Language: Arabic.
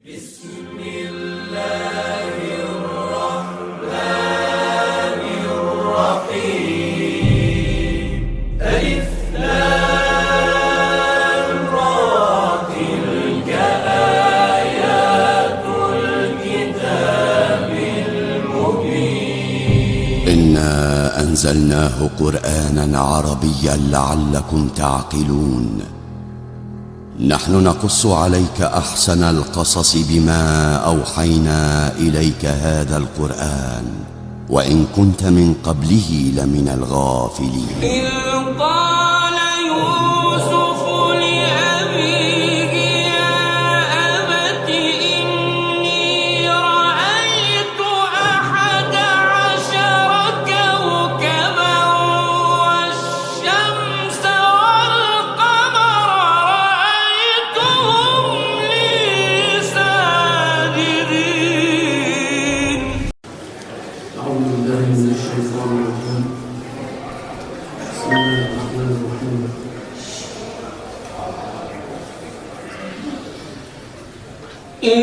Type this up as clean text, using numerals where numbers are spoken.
بسم الله الرحمن الرحيم ألف لام را تلك آيات الكتاب المبين إنا أنزلناه قرآنا عربيا لعلكم تعقلون. نحن نقص عليك أحسن القصص بما أوحينا إليك هذا القرآن وإن كنت من قبله لمن الغافلين. إذ قال يوسف لأبيه يا أبت إني رأيت 11 كوكبا والشمس والقمر رأيتهم لي ساجدين. أعوذ بالله من الشيطان الرجيم. بسم الله الرحمن الرحيم. إن